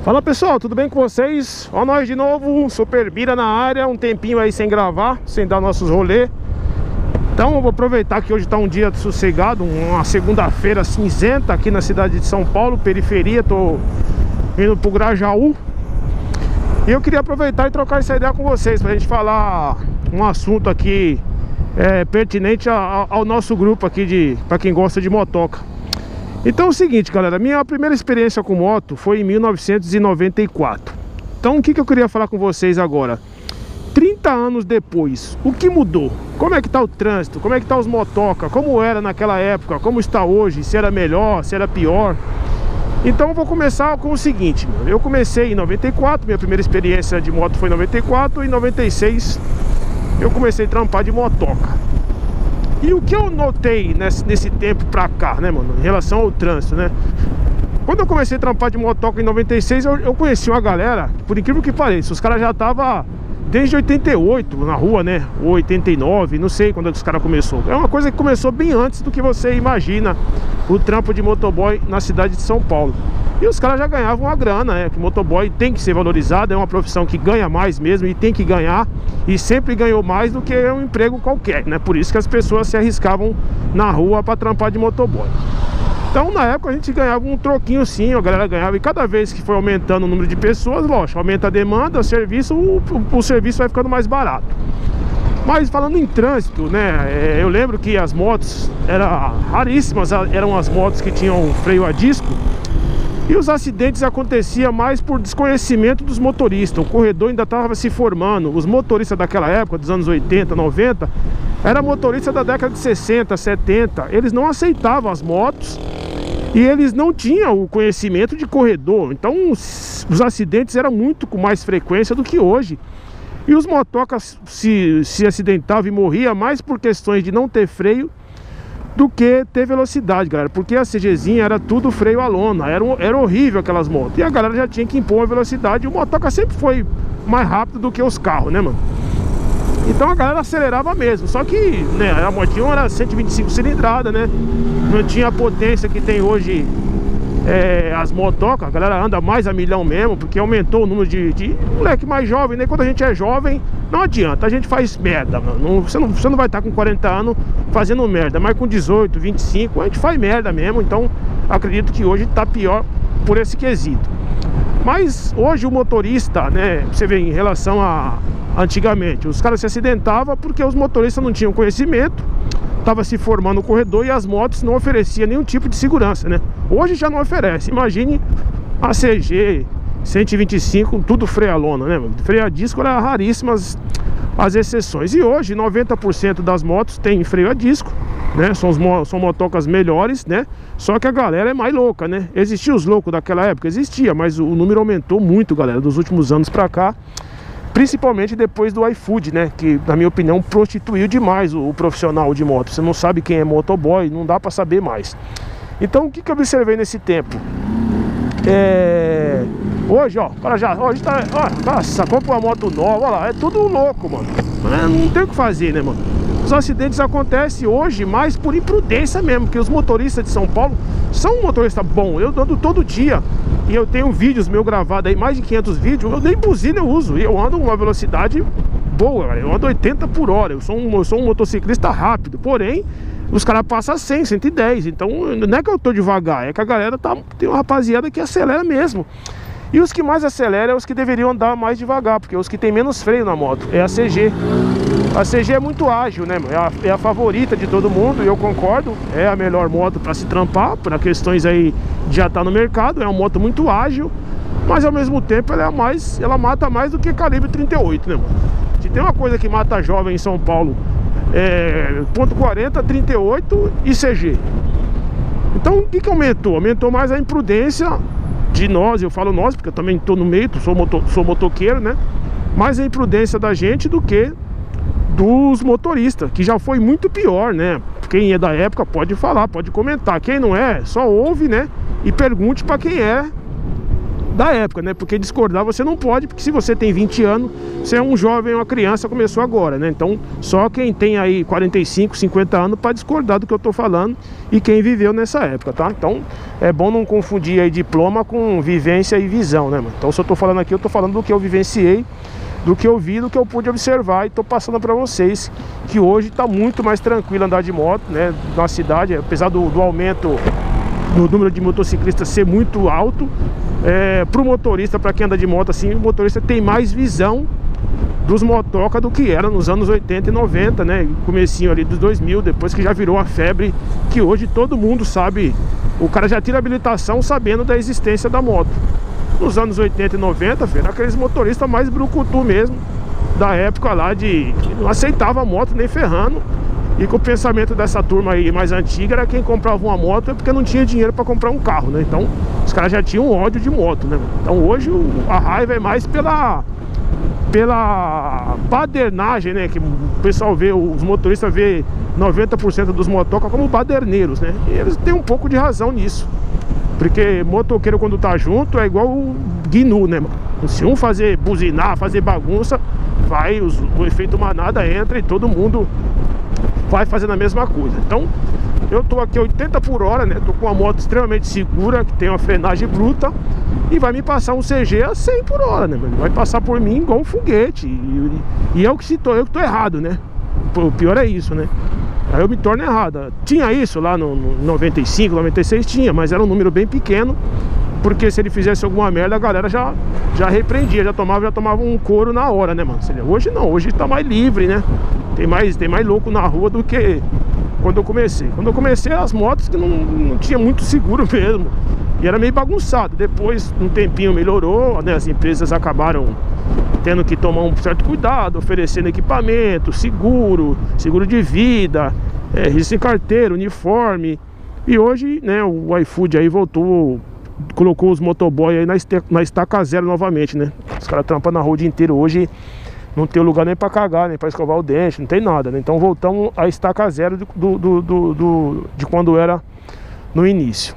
Fala pessoal, tudo bem com vocês? Ó nós de novo, Super Bira na área, um tempinho aí sem gravar, sem dar nossos rolê. Então eu vou aproveitar que hoje está um dia sossegado, uma segunda-feira cinzenta aqui na cidade de São Paulo, periferia, tô indo pro Grajaú. E eu queria aproveitar e trocar essa ideia com vocês, pra gente falar um assunto aqui pertinente ao nosso grupo aqui, pra quem gosta de motoca. Então é o seguinte, galera, minha primeira experiência com moto foi em 1994. Então o que eu queria falar com vocês agora? 30 anos depois, o que mudou? Como é que tá o trânsito? Como é que tá os motoca? Como era naquela época? Como está hoje? Se era melhor? Se era pior? Então eu vou começar com o seguinte, eu comecei em 94, minha primeira experiência de moto foi em 94, e em 96 eu comecei a trampar de motoca. E o que eu notei nesse tempo pra cá, né, mano, em relação ao trânsito, né? Quando eu comecei a trampar de motoca em 96, eu conheci uma galera, por incrível que pareça, os caras já estavam desde 88 na rua, né? Ou 89, não sei quando os caras começou. É uma coisa que começou bem antes do que você imagina o trampo de motoboy na cidade de São Paulo. E os caras já ganhavam uma grana, né? Que motoboy tem que ser valorizado, é uma profissão que ganha mais mesmo e tem que ganhar. E sempre ganhou mais do que um emprego qualquer, né? Por isso que as pessoas se arriscavam na rua para trampar de motoboy. Então na época a gente ganhava um troquinho sim, a galera ganhava. E cada vez que foi aumentando o número de pessoas, lógico, aumenta a demanda, o serviço vai ficando mais barato. Mas falando em trânsito, né, eu lembro que as motos eram raríssimas, eram as motos que tinham freio a disco. E os acidentes aconteciam mais por desconhecimento dos motoristas. O corredor ainda estava se formando. Os motoristas daquela época, dos anos 80, 90, era motorista da década de 60, 70. Eles não aceitavam as motos e eles não tinham o conhecimento de corredor. Então os acidentes eram muito com mais frequência do que hoje. E os motocas se acidentavam e morriam mais por questões de não ter freio do que ter velocidade, galera. Porque a CGzinha era tudo freio a lona, era horrível aquelas motos. E a galera já tinha que impor uma velocidade. E o motoca sempre foi mais rápido do que os carros, né, mano? Então a galera acelerava mesmo. Só que, né, a motinha era 125 cilindrada, né? Não tinha a potência que tem hoje as motocas. A galera anda mais a milhão mesmo, porque aumentou o número de moleque mais jovem, né? Quando a gente é jovem, não adianta, a gente faz merda, mano. Você não vai estar com 40 anos fazendo merda, mas com 18, 25 a gente faz merda mesmo. Então acredito que hoje tá pior por esse quesito. Mas hoje o motorista, né, você vê em relação a antigamente, os caras se acidentavam porque os motoristas não tinham conhecimento, estava se formando o corredor e as motos não ofereciam nenhum tipo de segurança, né? Hoje já não oferece. Imagine a CG 125, tudo freio a lona, né? Freio a disco era raríssimas as exceções. E hoje 90% das motos tem freio a disco, né? São motocas melhores, né? Só que a galera é mais louca, né? Existia os loucos daquela época? Existia, mas o número aumentou muito, galera, dos últimos anos pra cá. Principalmente depois do iFood, né? Que, na minha opinião, prostituiu demais o profissional de moto. Você não sabe quem é motoboy, não dá pra saber mais. Então, o que eu observei nesse tempo? Hoje, ó, para já, hoje tá, ó, nossa, compra uma moto nova, olha lá, é tudo louco, mano. Não tem o que fazer, né, mano? Os acidentes acontecem hoje mais por imprudência mesmo, porque os motoristas de São Paulo são um motorista bom. Eu ando todo dia e eu tenho vídeos meus gravados aí, mais de 500 vídeos. Eu nem buzina eu uso, e eu ando uma velocidade boa, eu ando 80 por hora. Eu sou um motociclista rápido, porém os caras passam 100, 110. Então não é que eu tô devagar, é que a galera tem uma rapaziada que acelera mesmo. E os que mais aceleram é os que deveriam andar mais devagar, porque os que tem menos freio na moto é a CG. A CG é muito ágil, né? É a favorita de todo mundo, e eu concordo. É a melhor moto para se trampar, para questões aí de já estar no mercado. É uma moto muito ágil, mas ao mesmo tempo ela mata mais do que calibre 38, né, mano? Se tem uma coisa que mata jovem em São Paulo, ponto .40, 38 e CG. Então o que aumentou? Aumentou mais a imprudência de nós, eu falo nós, porque eu também estou no meio, sou motoqueiro, né? Mais a imprudência da gente do que dos motoristas, que já foi muito pior, né? Quem é da época pode falar, pode comentar. Quem não é, só ouve, né? E pergunte para quem é da época, né? Porque discordar você não pode, porque se você tem 20 anos, você é um jovem, uma criança, começou agora, né? Então, só quem tem aí 45, 50 anos para discordar do que eu tô falando e quem viveu nessa época, tá? Então, é bom não confundir aí diploma com vivência e visão, né, mano? Então, se eu tô falando aqui, eu tô falando do que eu vivenciei, do que eu vi, do que eu pude observar, e tô passando para vocês que hoje tá muito mais tranquilo andar de moto, né, na cidade, apesar do aumento do número de motociclistas ser muito alto. Pro motorista, para quem anda de moto assim, o motorista tem mais visão dos motoca do que era nos anos 80 e 90, né, comecinho ali dos 2000, depois que já virou a febre, que hoje todo mundo sabe, o cara já tira habilitação sabendo da existência da moto. Nos anos 80 e 90, era aqueles motoristas mais brucutu mesmo, da época lá que não aceitava moto nem ferrando. E com o pensamento dessa turma aí mais antiga era quem comprava uma moto é porque não tinha dinheiro para comprar um carro, né? Então os caras já tinham ódio de moto, né? Então hoje a raiva é mais pela badernagem, né? Que o pessoal vê, os motoristas vê 90% dos motoca como baderneiros, né? E eles têm um pouco de razão nisso. Porque motoqueiro quando tá junto é igual o gnu, né, mano? Se um fazer buzinar, fazer bagunça, vai, o efeito manada entra e todo mundo vai fazendo a mesma coisa. Então, eu tô aqui 80 por hora, né? Tô com uma moto extremamente segura, que tem uma frenagem bruta, e vai me passar um CG a 100 por hora, né, mano? Vai passar por mim igual um foguete. E eu que tô errado, né? O pior é isso, né? Aí eu me torno errado. Tinha isso lá no 95, 96, tinha, mas era um número bem pequeno, porque se ele fizesse alguma merda, a galera já repreendia, já tomava um couro na hora, né, mano? Hoje não, hoje tá mais livre, né? Tem mais louco na rua do que quando eu comecei. Quando eu comecei, as motos que não tinha muito seguro mesmo, e era meio bagunçado. Depois, um tempinho melhorou, né? As empresas acabaram tendo que tomar um certo cuidado, oferecendo equipamento, seguro de vida, registro em carteira, uniforme. E hoje, né, o iFood aí voltou, colocou os motoboy aí na estaca zero novamente, né? Os caras trampam na rua o dia inteiro. Hoje não tem lugar nem pra cagar, nem pra escovar o dente, não tem nada, né? Então voltamos à estaca zero de quando era no início.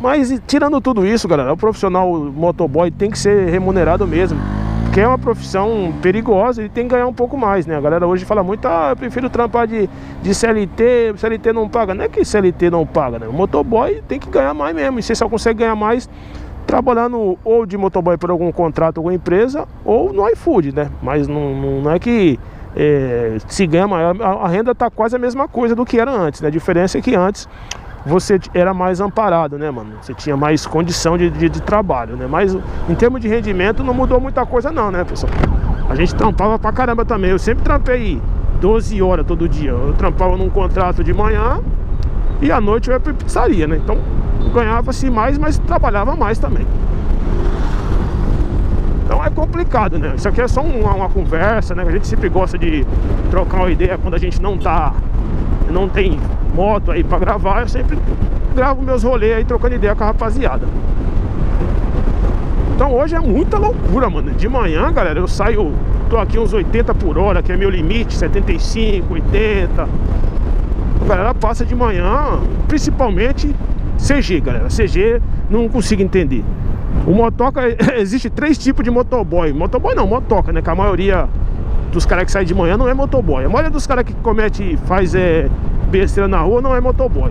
Mas tirando tudo isso, galera, o profissional motoboy tem que ser remunerado mesmo, porque é uma profissão perigosa e tem que ganhar um pouco mais, né? A galera hoje fala muito, eu prefiro trampar de CLT, CLT não paga. Não é que CLT não paga, né? O motoboy tem que ganhar mais mesmo, e você só consegue ganhar mais trabalhando ou de motoboy por algum contrato, alguma empresa, ou no iFood, né? Mas não é que se ganha mais, a renda tá quase a mesma coisa do que era antes, né? A diferença é que antes você era mais amparado, né, mano? Você tinha mais condição de trabalho, né? Mas em termos de rendimento não mudou muita coisa não, né, pessoal? A gente trampava pra caramba também. Eu sempre trampei 12 horas todo dia. Eu trampava num contrato de manhã e à noite eu ia pra pizzaria, né? Então ganhava-se mais, mas trabalhava mais também. Então é complicado, né? Isso aqui é só uma conversa, né? A gente sempre gosta de trocar uma ideia quando a gente não tem moto aí pra gravar. Eu sempre gravo meus rolês aí trocando ideia com a rapaziada. Então hoje é muita loucura, mano. De manhã, galera, eu saio, tô aqui uns 80 por hora, que é meu limite, 75, 80. A galera passa de manhã, principalmente CG, galera. CG não consigo entender. O motoca, existe 3 tipos de motoboy. Motoboy não, motoca, né? Que a maioria dos caras que saem de manhã não é motoboy. A maioria dos caras que faz besteira na rua não é motoboy.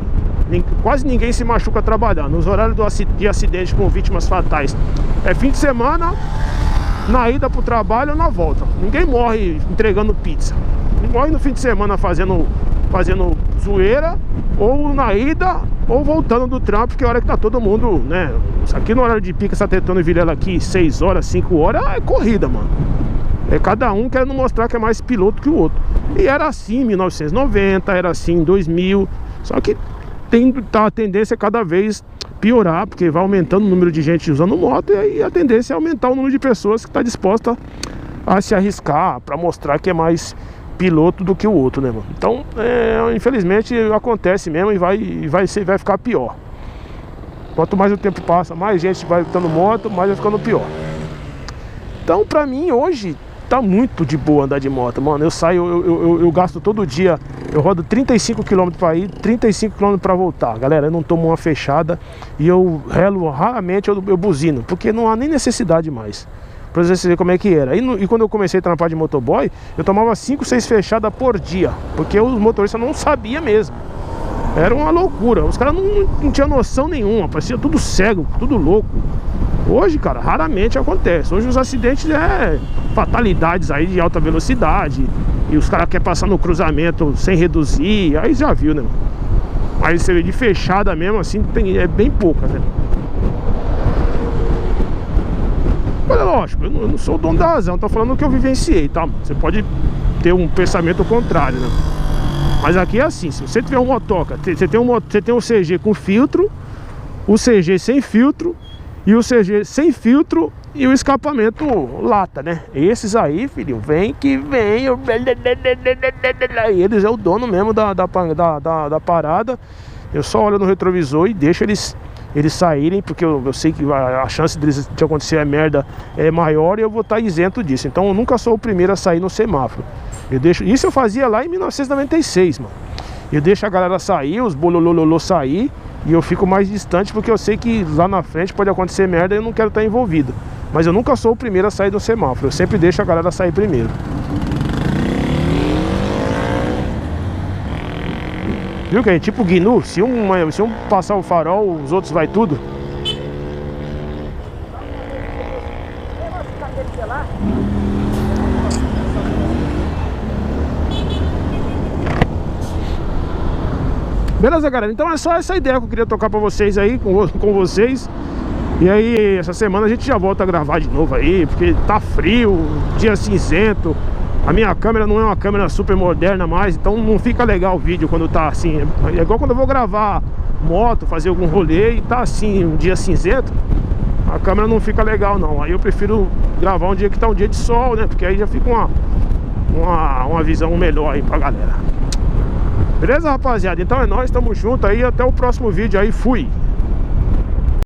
Quase ninguém se machuca trabalhando. Nos horários de acidente com vítimas fatais é fim de semana, na ida pro trabalho ou na volta. Ninguém morre entregando pizza. Morre no fim de semana fazendo zoeira, ou na ida ou voltando do trampo, que é a hora que tá todo mundo, né? Aqui no horário de pica, Santa Tetona e Vilela aqui 6 horas, 5 horas é corrida, mano. É cada um querendo mostrar que é mais piloto que o outro. E era assim em 1990, era assim em 2000. Só que a tendência é cada vez piorar, porque vai aumentando o número de gente usando moto, e aí a tendência é aumentar o número de pessoas que está disposta a se arriscar para mostrar que é mais piloto do que o outro, né, mano? Então, infelizmente acontece mesmo, e vai ficar pior. Quanto mais o tempo passa, mais gente vai botando moto, mais vai ficando pior. Então, pra mim, hoje tá muito de boa andar de moto, mano. Eu saio, eu gasto todo dia Eu rodo 35 km para ir, 35 km para voltar. Galera, eu não tomo uma fechada e eu relo, raramente eu buzino, porque não há nem necessidade mais. Pra vocês verem como é que era. E quando eu comecei a trampar de motoboy, eu tomava 5, 6 fechadas por dia, porque os motoristas não sabiam mesmo. Era uma loucura. Os caras não tinham noção nenhuma, parecia tudo cego, tudo louco. Hoje, cara, raramente acontece. Hoje os acidentes é fatalidades aí de alta velocidade. E os caras querem passar no cruzamento sem reduzir. Aí já viu, né? Mas você vê de fechada mesmo assim, é bem pouca, né? Mas é lógico, eu não sou o dono da razão. Tô falando o que eu vivenciei, tá? Você pode ter um pensamento contrário, né? Mas aqui é assim, se você tiver um motoca, você tem um CG com filtro, o CG sem filtro e o CG sem filtro e o escapamento lata, né? Esses aí, filho, vem que vem. Eles é o dono mesmo da parada. Eu só olho no retrovisor e deixo eles saírem, porque eu sei que a chance de acontecer a merda é maior e eu vou estar isento disso. Então eu nunca sou o primeiro a sair no semáforo. Isso eu fazia lá em 1996, mano. Eu deixo a galera sair, os bololololô sair, e eu fico mais distante porque eu sei que lá na frente pode acontecer merda e eu não quero estar envolvido. Mas eu nunca sou o primeiro a sair do semáforo, eu sempre deixo a galera sair primeiro. Viu que é tipo GNU? Se um passar o farol, os outros vai tudo. Beleza, galera? Então é só essa ideia que eu queria tocar pra vocês aí, com vocês. E aí, essa semana a gente já volta a gravar de novo aí, porque tá frio, dia cinzento. A minha câmera não é uma câmera super moderna mais, então não fica legal o vídeo quando tá assim. É igual quando eu vou gravar moto, fazer algum rolê e tá assim, um dia cinzento, a câmera não fica legal não. Aí eu prefiro gravar um dia que tá um dia de sol, né? Porque aí já fica uma visão melhor aí pra galera. Beleza, rapaziada? Então é nóis, tamo junto aí, até o próximo vídeo aí, fui!